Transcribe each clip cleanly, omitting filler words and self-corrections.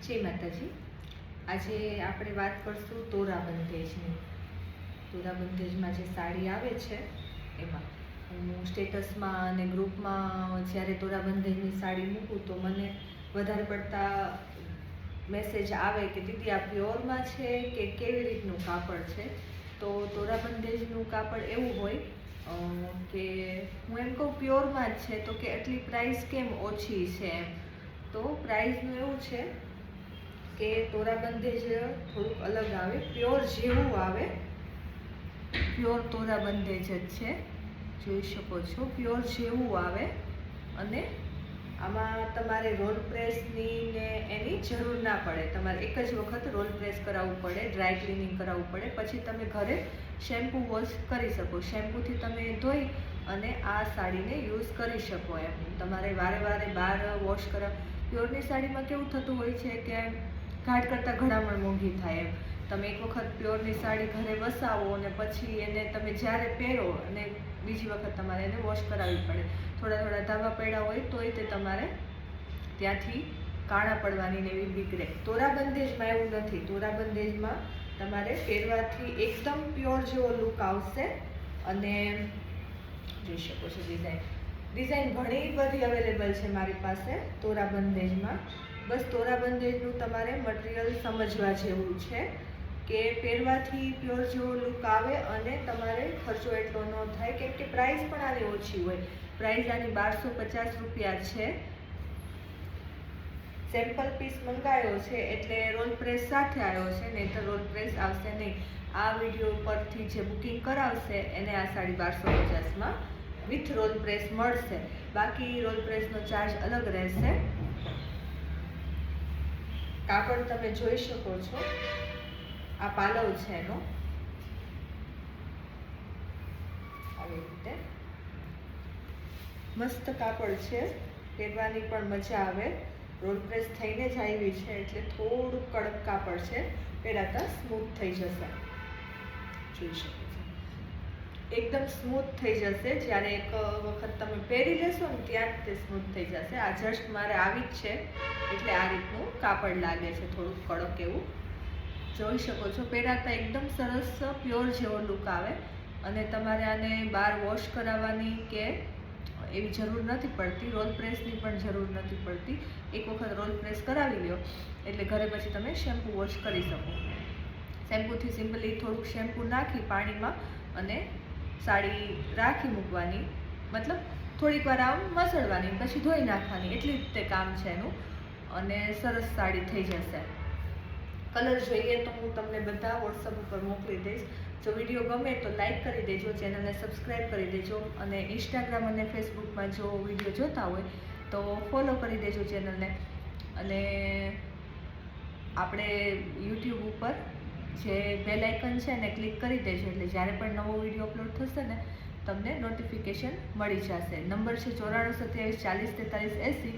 જય માતાજી। આજે આપણે વાત કરશું તોરા બંધેજની। તોરા બંધેજમાં જે સાડી આવે છે એમાં હું સ્ટેટસમાં અને ગ્રુપમાં જ્યારે તોરા બંધેજની સાડી મૂકું તો મને વધારે પડતા મેસેજ આવે કે દીદી આ પ્યોરમાં છે કે કેવી રીતનું કાપડ છે। તો તોરા બંધેજનું કાપડ એવું હોય કે હું એમ કહું પ્યોરમાં જ છે તો કે એટલી પ્રાઇસ કેમ ઓછી છે એમ। તો પ્રાઇસનું એવું છે કે તોરા બંધેજ થોડુંક અલગ આવે, પ્યોર જેવું આવે, પ્યોર તોરા બંધેજ જ છે, જોઈ શકો છો પ્યોર જેવું આવે। અને આમાં તમારે રોલ પ્રેસની ને એની જરૂર ના પડે, તમારે એક જ વખત રોલ પ્રેસ કરાવવું પડે, ડ્રાય ક્લિનિંગ કરાવવું પડે, પછી તમે ઘરે શેમ્પૂ વોશ કરી શકો, શેમ્પૂથી તમે ધોઈ અને આ સાડીને યુઝ કરી શકો એમ। તમારે વારે વારે બહાર વોશ કરાવ, પ્યોરની સાડીમાં કેવું થતું હોય છે કે ઘાટ કરતાં ઘણામણ મોંઘી થાય એમ। તમે એક વખત પ્યોરની સાડી ઘરે વસાવો અને પછી એને તમે જ્યારે પહેરો અને બીજી વખત તમારે એને વોશ કરાવવી પડે, થોડા થોડા ધાબા પડ્યા હોય તોય તે તમારે ત્યાંથી કાણા પડવાની ને એવી બીક રહે। તોરા બંધેજમાં એવું નથી, તોરા બંધેજમાં તમારે પહેરવાથી એકદમ પ્યોર જેવો લુક આવશે। અને જોઈ શકો છો ડિઝાઇન ઘણી બધી અવેલેબલ છે મારી પાસે તોરા બંધેજમાં। બસ તોરા બંધેજનું તમારે મટીરિયલ સમજવા જેવું છે કે પહેરવાથી પ્યોર જેવો લુક આવે અને તમારે ખર્ચો એટલો ન થાય, કેમ કે પ્રાઇસ પણ આની ઓછી હોય। પ્રાઇસ આની 1250 રૂપિયા છે। સેમ્પલ પીસ મંગાવ્યો છે એટલે રોલ પ્રેસ સાથે આવ્યો છે, નહીં તો રોલ પ્રેસ આવશે નહીં। આ વિડીયો પરથી જે બુકિંગ કરાવશે એને આ સાડી 1250માં વિથ રોલ પ્રેસ મળશે, બાકી રોલ પ્રેસનો ચાર્જ અલગ રહેશે। કાપડ તમે જોઈ શકો છો, આ પાલવ છે એનો, આવી રીતે મસ્ત કાપડ છે, પહેરવાની પણ મજા આવે। રોલ પ્રેસ થઈને જ આવી છે એટલે થોડું કડક કાપડ છે, પહેરાતા સ્મૂથ થઈ જશે, જોઈ શકો છો એકદમ સ્મૂથ થઈ જશે। જ્યારે એક વખત તમે પહેરી લેશો ને ત્યાં જ તે સ્મૂથ થઈ જશે। આ જસ્ટ મારે આવી જ છે એટલે આ રીતનું કાપડ લાગે છે, થોડુંક કડક એવું, જોઈ શકો છો। પહેરાતા એકદમ સરસ પ્યોર જેવો લુક આવે અને તમારે આને બહાર વોશ કરાવવાની કે એવી જરૂર નથી પડતી, રોલ પ્રેસની પણ જરૂર નથી પડતી। એક વખત રોલ પ્રેસ કરાવી લો એટલે ઘરે પછી તમે શેમ્પૂ વોશ કરી શકો। શેમ્પૂથી સિમ્પલી થોડુંક શેમ્પૂ નાખી પાણીમાં અને સાડી રાખી મૂકવાની, મતલબ થોડીક વાર આમ મસળવાની, પછી ધોઈ નાખવાની, એટલી જ તે કામ છે એનું અને સરસ સાડી થઈ જશે। કલર જોઈએ તો હું તમને બધા વોટ્સઅપ ઉપર મોકલી દઈશ। જો વિડીયો ગમે તો લાઈક કરી દેજો, ચેનલને સબસ્ક્રાઈબ કરી દેજો અને ઇન્સ્ટાગ્રામ અને ફેસબુકમાં જો વિડીયો જોતા હોય તો ફોલો કરી દેજો ચેનલને। અને આપણે યુટ્યુબ ઉપર જે બેલ આઇકન છે એને ક્લિક કરી દેજો એટલે જ્યારે પણ નવો વિડીયો અપલોડ થશે ને તમને નોટિફિકેશન મળી જશે। નંબર છે 9427404380,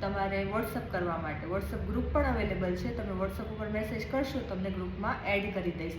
તમારે વોટ્સઅપ કરવા માટે। વોટ્સઅપ ગ્રુપ પણ અવેલેબલ છે, તમે વોટ્સઅપ ઉપર મેસેજ કરશો તમને ગ્રુપમાં એડ કરી દઈશ।